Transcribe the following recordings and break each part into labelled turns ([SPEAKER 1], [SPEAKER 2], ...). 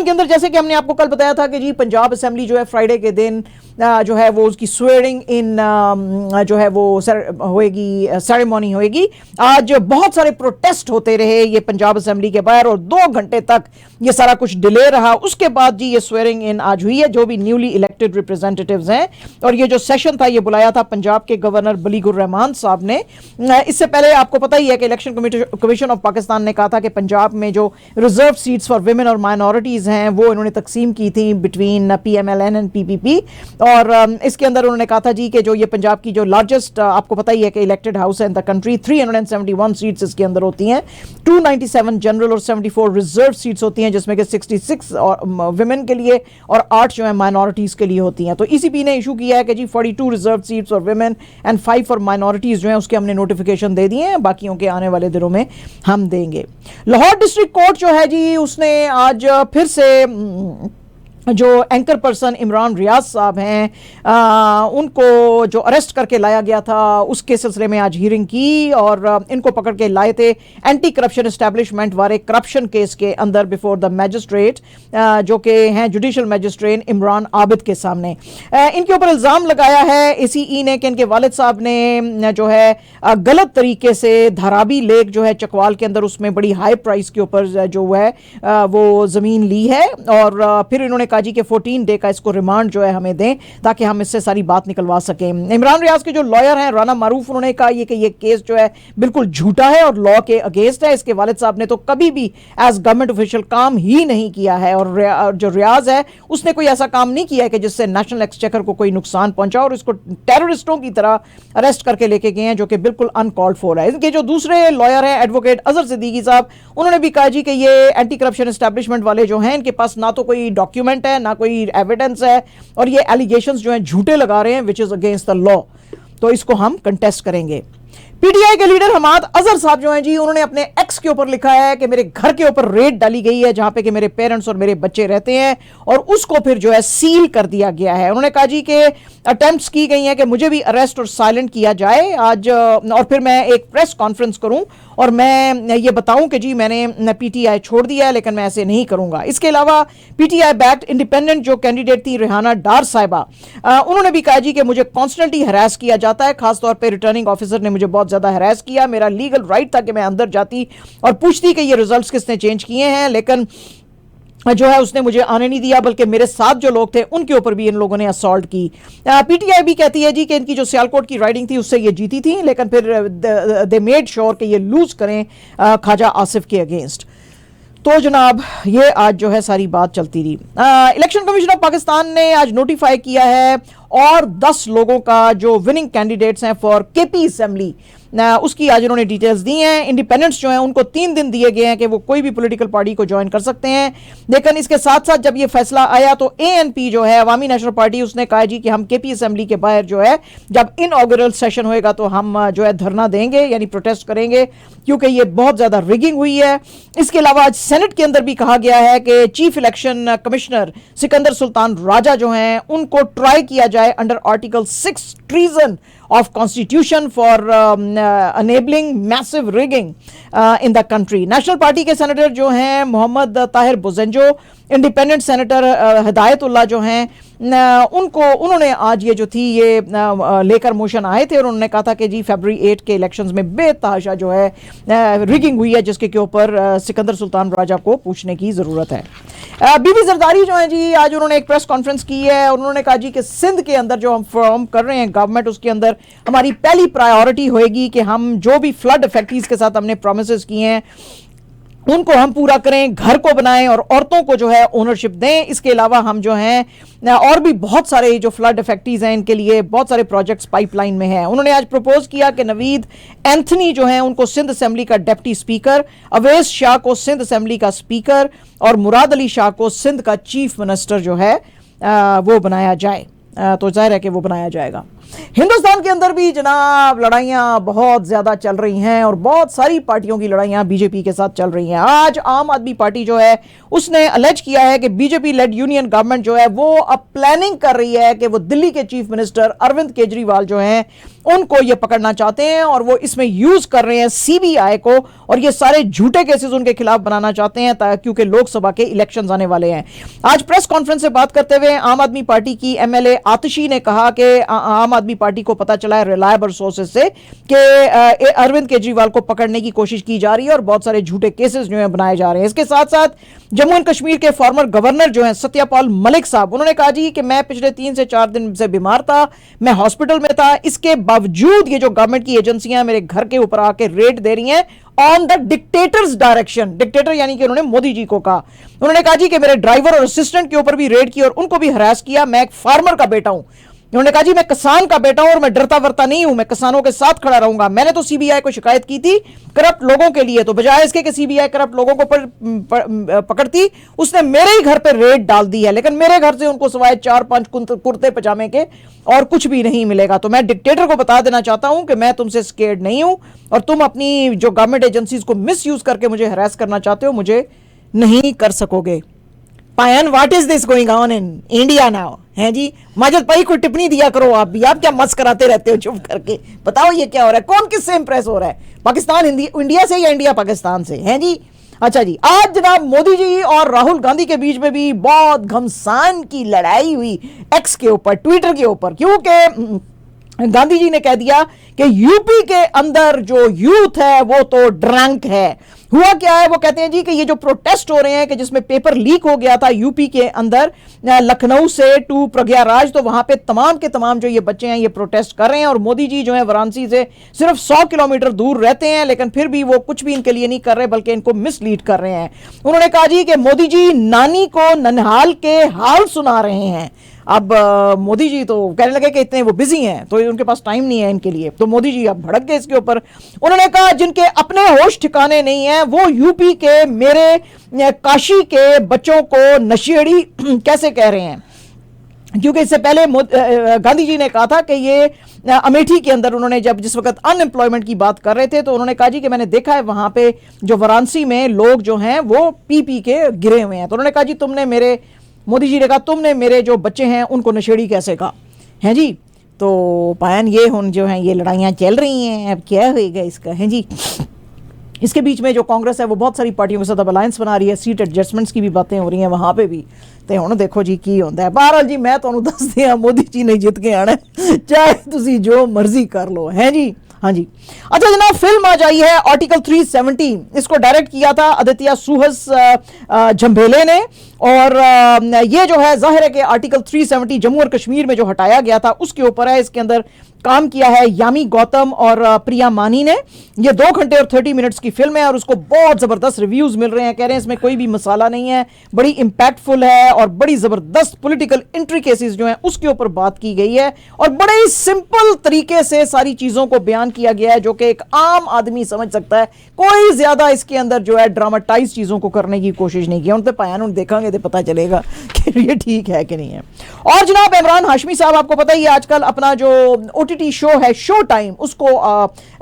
[SPEAKER 1] के अंदर जैसे कि हमने आपको कल बताया था कि जी पंजाब असेंबली जो है फ्राइडे के दिन जो है वो उसकी स्वेयरिंग इन जो है वो होएगी, सेरेमनी होएगी। आज बहुत सारे प्रोटेस्ट होते रहे ये पंजाब असेंबली के बाहर और 2 घंटे तक ये सारा कुछ डिले रहा। उसके बाद जी ये स्वेयरिंग इन आज हुई है, जो भी न्यूली इलेक्टेड रिप्रेजेंटेटिव्स हैं। और ये जो सेशन था ये बुलाया था पंजाब के गवर्नर बलीगुर रहमान साहब ने। इससे पहले आपको पता ही है कि इलेक्शन कमीशन ऑफ पाकिस्तान ने कहा था कि पंजाब में जो रिजर्व सीट्स फॉर विमेन और माइनॉरिटीज हैं वो इन्होंने तकसीम की थी बिटवीन PMLN एंड PPP। और इसके अंदर उन्होंने कहा था जी कि जो ये पंजाब की जो लार्जेस्ट, आपको पता ही है कि इलेक्टेड हाउस है इन द कंट्री, 371 सीट्स इसके अंदर होती हैं, 297 जनरल और 74 रिजर्व सीट्स होती हैं, जिसमें कि 66 विमेन के लिए और 8 जो है माइनॉरिटीज के लिए होती हैं। तो ECP ने इशू किया है कि जी 42 reserve seats for women and 5 for minorities जो है उसके हमने नोटिफिकेशन दे दिए हैं, बाकियों के आने वाले दिनों में हम देंगे। लाहौर डिस्ट्रिक्ट कोर्ट जो है जी उसने आज फिर से जो एंकर पर्सन इमरान रियाज साहब हैं उनको जो अरेस्ट करके लाया गया था उसके सिलसिले में आज हियरिंग की और इनको पकड़ के लाए थे एंटी करप्शन एस्टैब्लिशमेंट वाले करप्शन केस के अंदर बिफोर द मैजिस्ट्रेट, जो कि हैं जुडिशल मैजिस्ट्रेट इमरान आबिद के सामने। इनके ऊपर इल्ज़ाम लगाया है ACE ने कि इनके वालिद साहब ने जो है गलत तरीके से धाराबी लेक जो है चकवाल के अंदर उसमें बड़ी हाई प्राइस के ऊपर जो है वो ज़मीन ली है और फिर इन्होंने जी के 14 डे का इसको रिमांड जो है हमें दें ताकि हम इससे सारी बात निकलवा सकें। इमरान रियाज के जो लॉयर हैं राना मारूफ, उन्होंने कहा कि ये केस जो है बिल्कुल झूठा है और लॉ के अगेंस्ट है। इसके वालिद साहब ने तो कभी भी एज गवर्नमेंट ऑफिशियल काम ही नहीं किया है और जो रियाज है उसने कोई ऐसा काम नहीं किया है कि जिससे नेशनल एक्सचेकर को कोई नुकसान पहुंचा और इसको टेररिस्टों की तरह अरेस्ट करके लेके गए हैं, जो कि बिल्कुल अनकॉल्ड फॉर है। इनके जो दूसरे लॉयर हैं एडवोकेट अजहर सिद्दीकी साहब, उन्होंने भी कहा जी कि ये एंटी करप्शन एस्टैब्लिशमेंट वाले जो हैं इनके पास ना तो कोई डॉक्यूमेंट है ना कोई एविडेंस है और ये एलिगेशंस जो हैं झूठे लगा रहे हैं which is against the law, तो इसको हम कंटेस्ट करेंगे। PTI के लीडर हमाद अजहर साहब जो हैं जी उन्होंने अपने एक्स के ऊपर लिखा है कि मेरे घर के ऊपर रेड डाली गई है जहां पे कि मेरे पेरेंट्स और मेरे बच्चे रहते हैं और उसको फिर जो है सील कर दिया गया है। उन्होंने कहा जी कि अटेम्प्ट्स की गई हैं कि मुझे भी अरेस्ट और साइलेंट किया जाए आज और फिर मैं एक प्रेस कॉन्फ्रेंस करूं और मैं ये बताऊं कि जी मैंने PTI छोड़ दिया है, लेकिन मैं ऐसे नहीं करूंगा। इसके अलावा PTI बैक्ड इंडिपेंडेंट जो कैंडिडेट थी रेहाना डार साहिबा, उन्होंने भी कहा जी कि मुझे कॉन्स्टेंटली हरास किया जाता है, खासतौर पर रिटर्निंग ऑफिसर ने मुझे बहुत ज्यादा हरास किया। मेरा लीगल राइट था कि मैं अंदर जाती और पूछती कि ये रिजल्ट्स किसने चेंज किए हैं, लेकिन जो है उसने मुझे आने नहीं दिया, बल्कि मेरे साथ जो लोग थे उनके ऊपर भी इन लोगों ने असॉल्ट की। PTI भी कहती है जी कि इनकी जो सियालकोट की राइडिंग थी उससे ये जीती थी, लेकिन फिर दे मेड श्योर कि ये लूज करें ख्वाजा आसिफ के अगेंस्ट। तो जनाब ये आज जो है सारी बात चलती रही। इलेक्शन कमीशन ऑफ पाकिस्तान ने आज नोटिफाई किया है और 10 लोगों का जो विनिंग कैंडिडेट्स हैं फॉर KP असेंबली उसकी आज उन्होंने डिटेल्स दी हैं। इंडिपेंडेंट्स जो हैं उनको 3 दिन दिए गए हैं कि वो कोई भी पॉलिटिकल पार्टी को ज्वाइन कर सकते हैं, लेकिन इसके साथ साथ जब ये फैसला आया तो ANP जो है अवामी नेशनल पार्टी उसने कहा जी कि हम KP असेंबली के बाहर जो है जब इनऑगरल सेशन होएगा तो हम जो है धरना देंगे यानी प्रोटेस्ट करेंगे, क्योंकि ये बहुत ज्यादा रिगिंग हुई है। इसके अलावा आज सेनेट के अंदर भी कहा गया है कि chief election commissioner Sikandar Sultan Raja जो हैं उनको ट्राई किया जाए under article 6 treason of constitution for enabling massive rigging in the country। National party के सेनेटर जो हैं मोहम्मद ताहिर बुज़ेंजो, इंडिपेंडेंट सेनेटर हिदायतुल्लाह जो हैं उन्होंने आज ये जो थी ये लेकर मोशन आए थे और उन्होंने कहा था कि जी फरवरी 8 के इलेक्शंस में बेतहाशा जो है रिगिंग हुई है, जिसके के ऊपर सिकंदर सुल्तान राजा को पूछने की ज़रूरत है। बीबी जरदारी जो है जी आज उन्होंने एक प्रेस कॉन्फ्रेंस की है और उन्होंने कहा जी कि सिंध के अंदर जो हम फॉर्म कर रहे हैं गवर्नमेंट, उसके अंदर हमारी पहली प्रायोरिटी होएगी कि हम जो भी फ्लड इफेक्टीज के साथ हमने प्रोमिसेस किए हैं उनको हम पूरा करें, घर को बनाएं और औरतों को जो है ओनरशिप दें। इसके अलावा हम जो हैं और भी बहुत सारे जो फ्लड इफेक्टीज हैं इनके लिए बहुत सारे प्रोजेक्ट्स पाइपलाइन में हैं। उन्होंने आज प्रपोज किया कि नवीद एंथनी जो हैं उनको सिंध असेंबली का डिप्टी स्पीकर, अवैस शाह को सिंध असेंबली का स्पीकर और मुराद अली शाह को सिंध का चीफ मिनिस्टर जो है वो बनाया जाए। तो जाहिर है कि वो बनाया जाएगा। हिंदुस्तान के अंदर भी जनाब लड़ाइयां बहुत ज्यादा चल रही हैं और बहुत सारी पार्टियों की लड़ाइयां बीजेपी के साथ चल रही हैं। आज आम आदमी पार्टी जो है उसने अलेज किया है कि बीजेपी लेड यूनियन गवर्नमेंट जो है वो अब प्लानिंग कर रही है कि वो दिल्ली के चीफ मिनिस्टर अरविंद केजरीवाल जो हैं उनको ये पकड़ना चाहते हैं और वो इसमें यूज कर रहे हैं सीबीआई को और ये सारे झूठे केसेस उनके खिलाफ बनाना चाहते हैं क्योंकि लोकसभा के इलेक्शंस आने वाले हैं। आज प्रेस कॉन्फ्रेंस से बात करते हुए आम आदमी पार्टी की एमएलए आतिशी ने कहा कि आम आदमी पार्टी को पता चला है रिलायबल सोर्सेज से कि अरविंद केजरीवाल को पकड़ने की कोशिश की जा रही है और बहुत सारे झूठे केसेस जो है बनाए जा रहे हैं। इसके साथ साथ जम्मू एंड कश्मीर के फॉर्मर गवर्नर जो हैं सत्यपाल मलिक साहब, उन्होंने कहा जी कि मैं पिछले 3 से 4 दिन से बीमार था, मैं हॉस्पिटल में था, इसके बावजूद ये जो गवर्नमेंट की एजेंसियां मेरे घर के ऊपर आके रेड दे रही हैं on the dictators direction. Dictator यानी कि उन्होंने मोदी जी को कहा। उन्होंने कहा जी कि मेरे ड्राइवर और असिस्टेंट के ऊपर भी रेड की और उनको भी हरास किया। मैं एक फार्मर का बेटा हूं। उन्होंने कहा जी मैं किसान का बेटा हूं और मैं डरता वरता नहीं हूं, मैं किसानों के साथ खड़ा रहूंगा। मैंने तो सीबीआई को शिकायत की थी करप्ट लोगों के लिए, तो बजाय इसके कि सीबीआई करप्ट लोगों को पकड़ती, उसने मेरे ही घर पे रेड डाल दी है। लेकिन मेरे घर से उनको सिवाय 4-5 कुर्ते पजामे के और कुछ भी नहीं मिलेगा। तो मैं डिक्टेटर को बता देना चाहता हूं कि मैं तुमसे स्केर्ड नहीं हूं और तुम अपनी जो गवर्नमेंट एजेंसीज को मिस यूज करके मुझे हरास करना चाहते हो, मुझे नहीं कर सकोगे। पायन, what is this going on in India now? हैं जी, माजिद भाई कोई टिप्पणी दिया करो आप भी। आप क्या मस्क कराते रहते हो चुप करके? बताओ ये क्या हो रहा है? कौन किससे इंप्रेस हो रहा है? पाकिस्तान इंडिया से या इंडिया पाकिस्तान से? हैं जी। अच्छा जी, आज जनाब मोदी जी और राहुल गांधी के बीच में भी बहुत घमसान की लड़ाई हुई एक्स के ऊपर, ट्विटर के ऊपर, क्योंकि गांधी जी ने कह दिया कि यूपी के अंदर जो यूथ है वो तो ड्रंक है। हुआ क्या है, वो कहते हैं जी कि ये जो प्रोटेस्ट हो रहे हैं कि जिसमें पेपर लीक हो गया था यूपी के अंदर लखनऊ से टू प्रयागराज, तो वहां पे तमाम के तमाम जो ये बच्चे हैं ये प्रोटेस्ट कर रहे हैं और मोदी जी जो है वाराणसी से सिर्फ 100 किलोमीटर दूर रहते हैं, लेकिन फिर भी वो कुछ भी इनके लिए नहीं कर रहे बल्कि इनको मिसलीड कर रहे हैं। उन्होंने कहा जी कि मोदी जी नानी को ननिहाल के हाल सुना रहे हैं। अब मोदी जी तो कहने लगे कि इतने वो बिजी हैं तो उनके पास टाइम नहीं है इनके लिए, तो मोदी जी अब भड़क गए इसके ऊपर। उन्होंने कहा जिनके अपने होश ठिकाने नहीं है वो यूपी के मेरे काशी के बच्चों को नशेड़ी कैसे कह रहे हैं, क्योंकि इससे पहले गांधी जी ने कहा था कि ये अमेठी के अंदर उन्होंने जब जिस वक्त अनएम्प्लॉयमेंट की बात कर रहे थे तो उन्होंने कहा जी कि मैंने देखा है वहां पे जो वाराणसी में लोग जो हैं वो पी पी के गिरे हुए हैं। तो उन्होंने कहा जी तुमने मेरे, मोदी जी ने कहा तुमने मेरे जो बच्चे हैं उनको नशेड़ी कैसे कहा है जी। तो पायन ये जो हैं ये लड़ाइयाँ चल रही हैं, अब क्या होएगा इसका है जी। इसके बीच में जो कांग्रेस है वो बहुत सारी पार्टियों के साथ अब अलायंस बना रही है, सीट एडजस्टमेंट्स की भी बातें हो रही हैं वहाँ पे भी। तो हुण देखो जी की होता है। बहरहाल जी मैं तुहानूं दस दियां मोदी जी ने जित के आना चाहे तुसी जो मर्जी कर लो है जी। हाँ जी। अच्छा जनाब, फिल्म आज आई है आर्टिकल 370। इसको डायरेक्ट किया था आदित्य सुहास झंबेले ने और ये जो है जाहिर है कि आर्टिकल 370 जम्मू और कश्मीर में जो हटाया गया था उसके ऊपर है। इसके अंदर काम किया है यामी गौतम और प्रिया मानी ने। ये 2 घंटे और 30 मिनट्स की फिल्म है और उसको बहुत जबरदस्त रिव्यूज मिल रहे हैं। कह रहे हैं इसमें कोई भी मसाला नहीं है, बड़ी इंपैक्टफुल है और बड़ी जबरदस्त पॉलिटिकल इंट्रिकेसीज जो हैं उसके ऊपर बात की गई है और बड़े ही सिंपल तरीके से सारी चीजों को बयान किया गया है जो कि एक आम आदमी समझ सकता है। कोई ज्यादा इसके अंदर जो है ड्रामाटाइज चीजों को करने की कोशिश नहीं की। उन पे पायान देखेंगे तो पता चलेगा कि ये ठीक है कि नहीं है। और जनाब इमरान हाशमी साहब, आपको पता ही है आजकल अपना जो OTT शो है शो टाइम उसको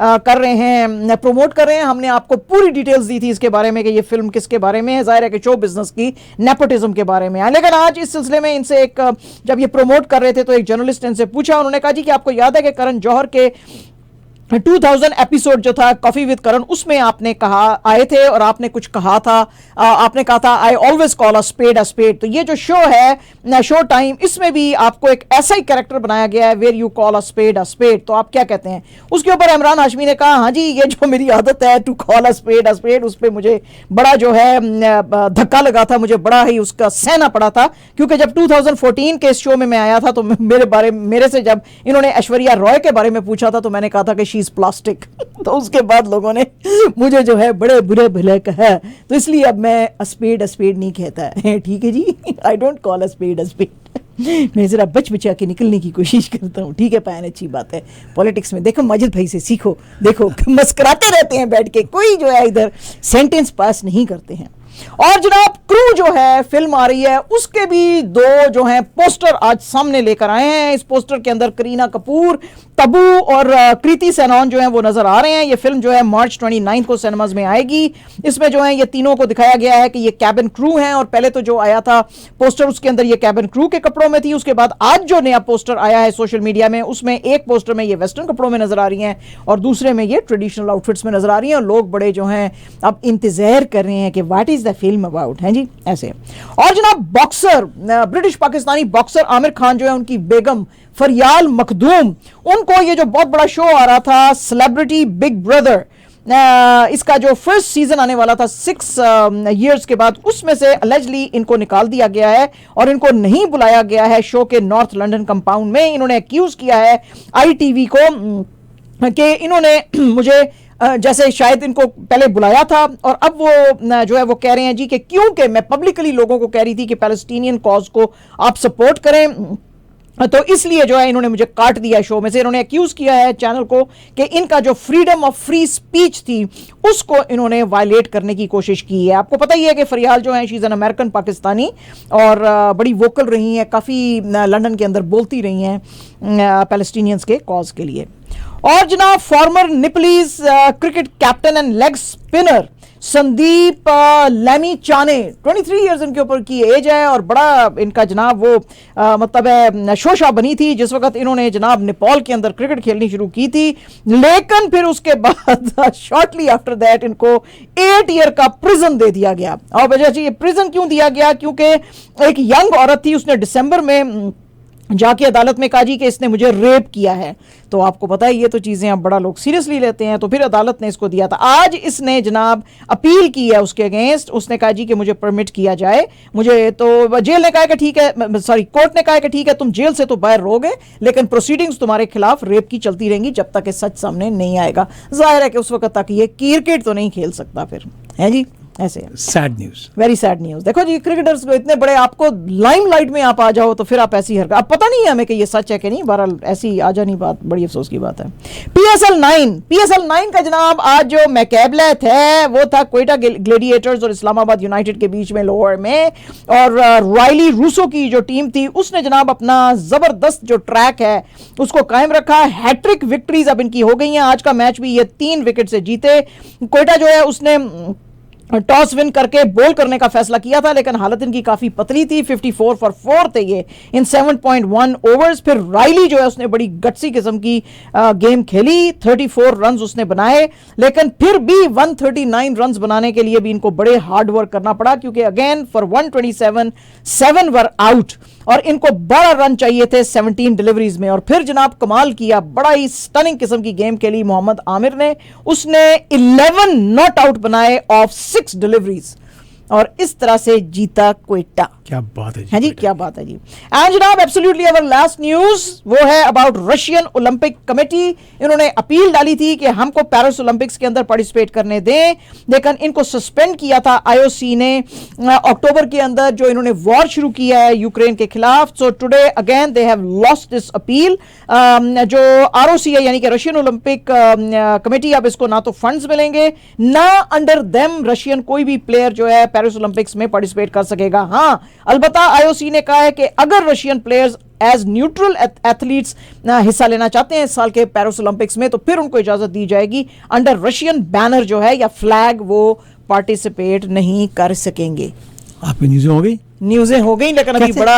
[SPEAKER 1] कर रहे हैं, प्रमोट कर रहे हैं। हमने आपको पूरी डिटेल्स दी थी इसके बारे में कि ये फिल्म किसके बारे में है। जाहिर है कि शो बिजनेस की नेपोटिज्म के बारे में है। लेकिन आज इस सिलसिले में इनसे एक जब ये प्रमोट कर रहे थे तो एक जर्नलिस्ट इनसे पूछा, उन्होंने कहा जी कि आपको याद है कि करण जौहर के 2000 एपिसोड जो था कॉफी विद करण उसमें आपने कहा आए थे और आपने कुछ कहा था, आपने कहा था I always call a spade a spade. तो ये जो शो है शो टाइम, इसमें भी आपको एक ऐसा ही कैरेक्टर बनाया गया है where you call a spade a spade. तो आप क्या कहते हैं? उसके ऊपर इमरान हाशमी ने कहा हाँ जी ये जो मेरी आदत है टू कॉल अ स्पेड उस पर मुझे बड़ा जो है धक्का लगा था, मुझे बड़ा ही उसका सहना पड़ा था। क्योंकि जब 2014 के इस शो में मैं आया था तो मेरे से जब इन्होंने ऐश्वर्या रॉय के बारे में पूछा था तो मैंने कहा था कि शी इज प्लास्टिक। तो उसके बाद लोगों ने मुझे जो है बड़े बुरे भले कहा, तो इसलिए अब मैं अ स्पेड नहीं कहता है। ठीक है जी, I don't call a spade मैं जरा बच बचा के निकलने की कोशिश करता हूँ। ठीक है पायन, अच्छी बात है। पॉलिटिक्स में देखो माजिद भाई से सीखो, देखो मस्कराते रहते हैं बैठ के, कोई जो है इधर सेंटेंस पास नहीं करते हैं। और जनाब क्रू जो है फिल्म आ रही है उसके भी दो जो है पोस्टर आज सामने लेकर आए हैं। इस पोस्टर के अंदर करीना कपूर, तब्बू और कृति सेनन जो है वो नजर आ रहे हैं। ये फिल्म जो है मार्च 29 को सिनेमाज में आएगी। इसमें जो है ये तीनों को दिखाया गया है कि ये कैबिन क्रू हैं, और पहले तो जो आया था पोस्टर उसके अंदर ये कैबिन क्रू के कपड़ों में थी। उसके बाद आज जो नया पोस्टर आया है सोशल मीडिया में उसमें एक पोस्टर में ये वेस्टर्न कपड़ों में नजर आ रही हैं और दूसरे में ये ट्रेडिशनल आउटफिट्स में नजर आ रही हैं, और लोग बड़े जो हैं अब इंतजार कर रहे हैं कि what is the film about है जी ऐसे। और जनाब boxer, British Pakistani boxer Aamir Khan जो है उनकी बेगम फरियाल मखदूम, उनको ये जो बहुत बड़ा शो आ रहा था सेलिब्रिटी बिग ब्रदर, इसका जो फर्स्ट सीजन आने वाला था 6 इयर्स के बाद, उसमें से अलेजली इनको निकाल दिया गया है और इनको नहीं बुलाया गया है शो के नॉर्थ लंदन कंपाउंड में। इन्होंने एक्यूज किया है ITV को कि इन्होंने मुझे जैसे शायद इनको पहले बुलाया था और अब वो जो है वो कह रहे हैं जी कि क्योंकि मैं पब्लिकली लोगों को कह रही थी कि पैलेस्टीनियन कॉज को आप सपोर्ट करें, तो इसलिए जो है इन्होंने मुझे काट दिया शो में से। इन्होंने एक्यूज किया है चैनल को कि इनका जो फ्रीडम ऑफ फ्री स्पीच थी उसको इन्होंने वायलेट करने की कोशिश की है। आपको पता ही है कि फरियाल जो है she is an American Pakistani और बड़ी वोकल रही हैं, काफ़ी लंदन के अंदर बोलती रही हैं पैलेस्टीनियंस के कॉज के लिए। और जनाब former Nepalese cricket captain and leg spinner Sandeep Lamichhane, 23 years इनके ऊपर की एज है और बड़ा इनका जनाब वो मतलब है शोशा बनी थी जिस वक्त इन्होंने जनाब नेपाल के अंदर क्रिकेट खेलनी शुरू की थी, लेकिन फिर उसके बाद शॉर्टली आफ्टर दैट इनको 8 ईयर का प्रिजन दे दिया गया। और वजह से ये प्रिजन क्यों दिया गया, क्योंकि एक यंग औरत थी, उसने दिसंबर में जाके अदालत में कहा जी कि इसने मुझे रेप किया है। तो आपको पता है ये तो चीज़ें अब बड़ा लोग सीरियसली लेते हैं, तो फिर अदालत ने इसको दिया था। आज इसने जनाब अपील की है उसके अगेंस्ट, उसने कहा जी कि मुझे परमिट किया जाए, मुझे तो जेल ने कहा कि ठीक है, सॉरी कोर्ट ने कहा कि ठीक है तुम जेल से तो बाहर रहोगे लेकिन प्रोसीडिंग्स तुम्हारे खिलाफ रेप की चलती रहेंगी जब तक कि सच सामने नहीं आएगा। जाहिर है कि उस वक्त तक ये क्रिकेट तो नहीं खेल सकता फिर, है जी ऐसे।
[SPEAKER 2] Sad news,
[SPEAKER 1] very sad news. देखो जी क्रिकेटर्स को इतने बड़े, आपको लाइमलाइट में आप आ जाओ तो फिर आप ऐसी हरकत, अब पता नहीं है हमें कि ये सच है कि नहीं, बहरहाल ऐसी आ जानी बात बड़ी अफसोस की बात है। PSL 9 का जनाब आज जो मैकेबलेट है वो था क्वेटा ग्लेडिएटर्स और इस्लामाबाद यूनाइटेड के बीच में लाहौर में, और रायली रूसो की जो टीम थी उसने जनाब अपना जबरदस्त जो ट्रैक है उसको कायम रखा। हैट्रिक विक्ट्रीज अब इनकी हो गई हैं। आज का मैच भी ये 3 विकेट से जीते। क्वेटा जो है उसने टॉस विन करके बॉल करने का फैसला किया था, लेकिन हालत इनकी काफी पतली थी, 54 फॉर 4 थे ये इन 7.1 ओवर्स। फिर रायली जो है उसने बड़ी गट्सी किस्म की गेम खेली, 34 रन्स उसने बनाए, लेकिन फिर भी 139 रन्स बनाने के लिए भी इनको बड़े हार्ड वर्क करना पड़ा, क्योंकि अगेन फॉर 127 7 वर आउट और इनको 12 रन चाहिए थे 17 डिलीवरीज में। और फिर जनाब कमाल किया, बड़ा ही स्टनिंग किस्म की गेम खेली मोहम्मद आमिर ने, उसने 11 नॉट आउट बनाए ऑफ 6 डिलीवरीज और इस तरह से जीता क्वेटा।
[SPEAKER 2] क्या बात है
[SPEAKER 1] जी क्या बात है जी। एंड जनाब एब्सोल्युटली अवर लास्ट न्यूज वो है अबाउट रशियन ओलंपिक कमेटी। इन्होंने अपील डाली थी कि हमको पेरिस ओलंपिक्स के अंदर पार्टिसिपेट करने दें, लेकिन इनको सस्पेंड किया था IOC ने अक्टूबर के अंदर, जो इन्होंने वॉर शुरू किया है यूक्रेन के खिलाफ। So today again they have lost this appeal. जो ROC है यानी कि रशियन ओलंपिक कमेटी, अब इसको ना तो फंड्स मिलेंगे ना अंडर देम रशियन कोई भी प्लेयर जो है पेरिस ओलंपिक्स में पार्टिसिपेट कर सकेगा। हाँ अलबत्ता IOC ने कहा है कि अगर Russian players as neutral athletes हिस्सा लेना चाहते हैं इस साल के पेरिस ओलंपिक्स में, तो फिर उनको इजाजत दी जाएगी। अंडर रशियन बैनर जो है या फ्लैग वो पार्टिसिपेट नहीं कर सकेंगे।
[SPEAKER 2] आपकी न्यूज़ें हो गई
[SPEAKER 1] लेकिन अभी बड़ा